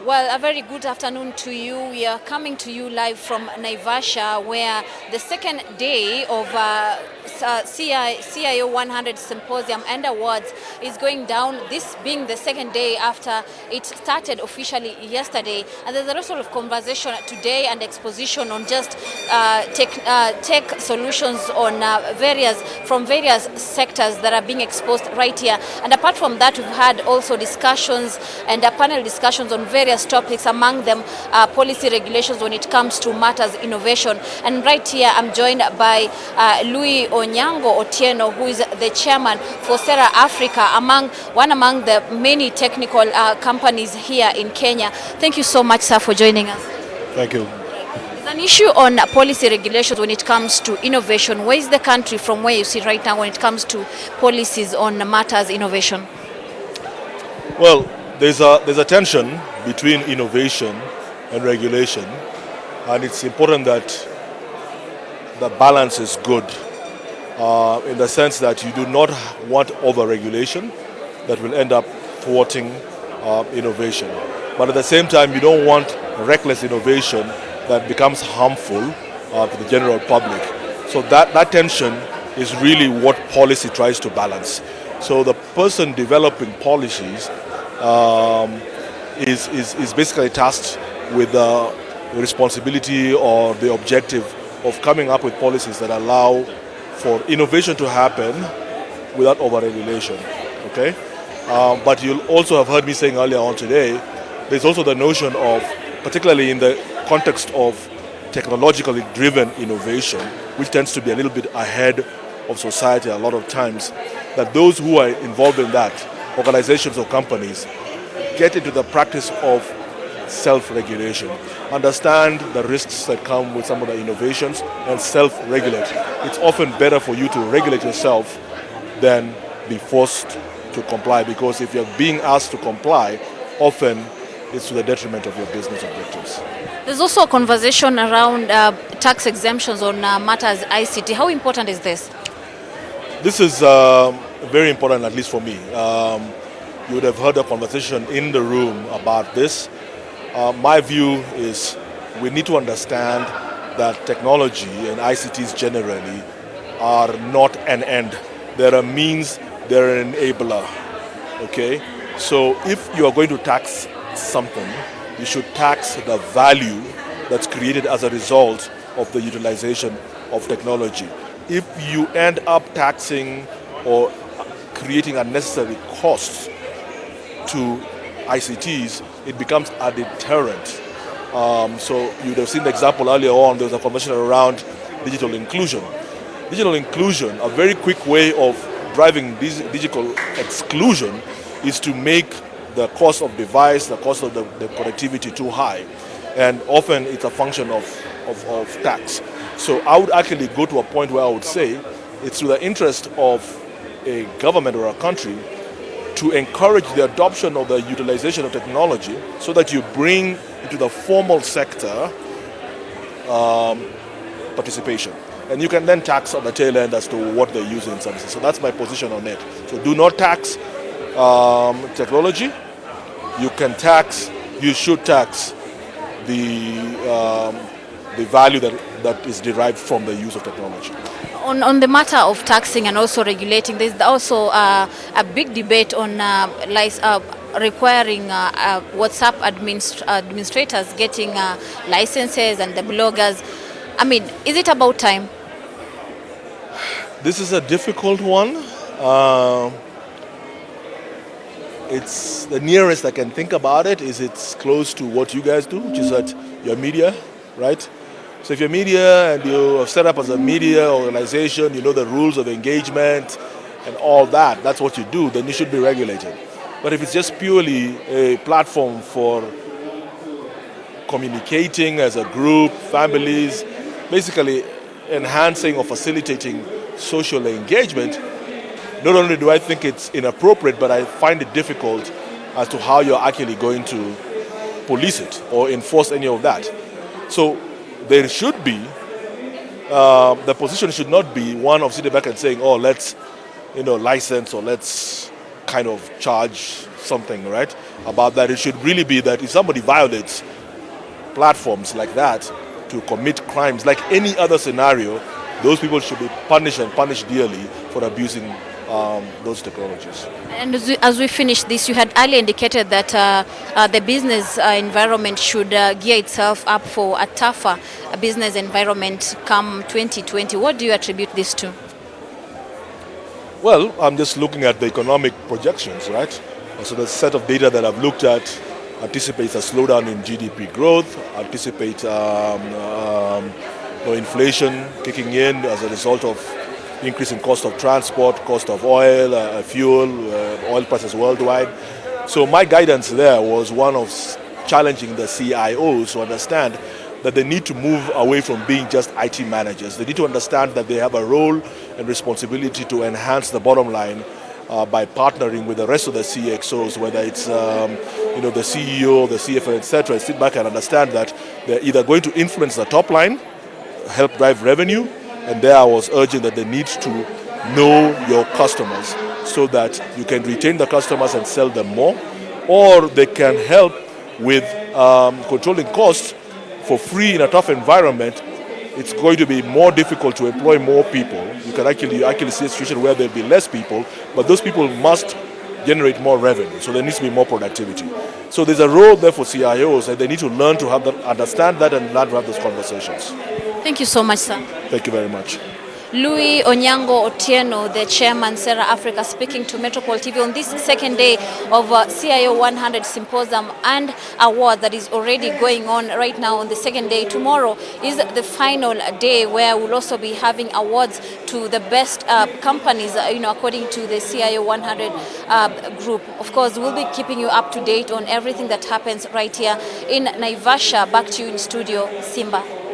Well, a very good afternoon to you. We are coming to you live from Naivasha, where the second day of CIO 100 Symposium and Awards is going down, this being the second day after it started officially yesterday. And there's a lot of conversation today and exposition on just tech solutions on from various sectors that are being exposed right here. And apart from that, we've had also discussions and panel discussions on various topics, among them policy regulations when it comes to matters innovation. And right here I'm joined by Louis Otieno, who is the chairman for Sera Africa, one among the many technical companies here in Kenya. Thank you so much, sir, for joining us. Thank you. There's an issue on policy regulations when it comes to innovation. Where is the country from where you see right now when it comes to policies on matters innovation? Well, there's a tension between innovation and regulation, and it's important that the balance is good in the sense that you do not want over-regulation that will end up thwarting innovation. But at the same time, you don't want reckless innovation that becomes harmful to the general public. So that tension is really what policy tries to balance. So the person developing policies is basically tasked with the responsibility or the objective of coming up with policies that allow for innovation to happen without over-regulation. Okay? But you'll also have heard me saying earlier on today, there's also the notion of, particularly in the context of technologically driven innovation, which tends to be a little bit ahead of society a lot of times, that those who are involved in that, organizations or companies, get into the practice of self-regulation, understand the risks that come with some of the innovations, and self-regulate. It's often better for you to regulate yourself than be forced to comply, because if you're being asked to comply, often it's to the detriment of your business objectives. There's also a conversation around tax exemptions on matters ICT. How important is this? This is very important, at least for me. You would have heard a conversation in the room about this. My view is we need to understand that technology and ICTs generally are not an end. They're a means, they're an enabler. Okay? So if you are going to tax something, you should tax the value that's created as a result of the utilization of technology. If you end up taxing or creating unnecessary costs to ICTs, it becomes a deterrent. So you'd have seen the example earlier on, there was a conversation around digital inclusion. Digital inclusion, a very quick way of driving digital exclusion is to make the cost of device, the cost of the connectivity too high. And often it's a function of tax. So I would actually go to a point where I would say it's to the interest of a government or a country to encourage the adoption of the utilization of technology so that you bring into the formal sector participation. And you can then tax on the tail end as to what they're using in services. So that's my position on it. So do not tax technology. You should tax the value that is derived from the use of technology. On the matter of taxing and also regulating, there's also a big debate on requiring WhatsApp administrators getting licenses and the bloggers. I mean, is it about time? This is a difficult one. It's the nearest I can think about it is it's close to what you guys do, which is that you're media, right? So if you're media and you have set up as a media organization, you know the rules of engagement and all that, that's what you do, then you should be regulated. But if it's just purely a platform for communicating as a group, families, basically enhancing or facilitating social engagement, not only do I think it's inappropriate, but I find it difficult as to how you're actually going to police it or enforce any of that. So there should be, the position should not be one of sitting back and saying, oh, let's license or let's kind of charge something, right, about that. It should really be that if somebody violates platforms like that to commit crimes, like any other scenario, those people should be punished and punished dearly for abusing those technologies. And as we finish this, you had earlier indicated that the business environment should gear itself up for a tougher business environment come 2020. What do you attribute this to? Well, I'm just looking at the economic projections, right? So the set of data that I've looked at anticipates a slowdown in GDP growth, anticipates inflation kicking in as a result of increase in cost of transport, cost of oil, fuel, oil prices worldwide. So my guidance there was one of challenging the CIOs to understand that they need to move away from being just IT managers. They need to understand that they have a role and responsibility to enhance the bottom line by partnering with the rest of the CXOs, whether it's the CEO, the CFO, etc. Sit back and understand that they're either going to influence the top line, help drive revenue, and there I was urging that they need to know your customers so that you can retain the customers and sell them more, or they can help with controlling costs for free in a tough environment. It's going to be more difficult to employ more people. You can actually see a situation where there'll be less people, but those people must generate more revenue. So there needs to be more productivity. So there's a role there for CIOs, and they need to learn to understand that and learn to have those conversations. Thank you so much, sir. Thank you very much. Louis Onyango Otieno, the chairman, Sera Africa, speaking to Metropole TV on this second day of CIO 100 Symposium and Award that is already going on right now on the second day. Tomorrow is the final day where we'll also be having awards to the best companies, according to the CIO 100 group. Of course, we'll be keeping you up to date on everything that happens right here in Naivasha. Back to you in studio, Simba.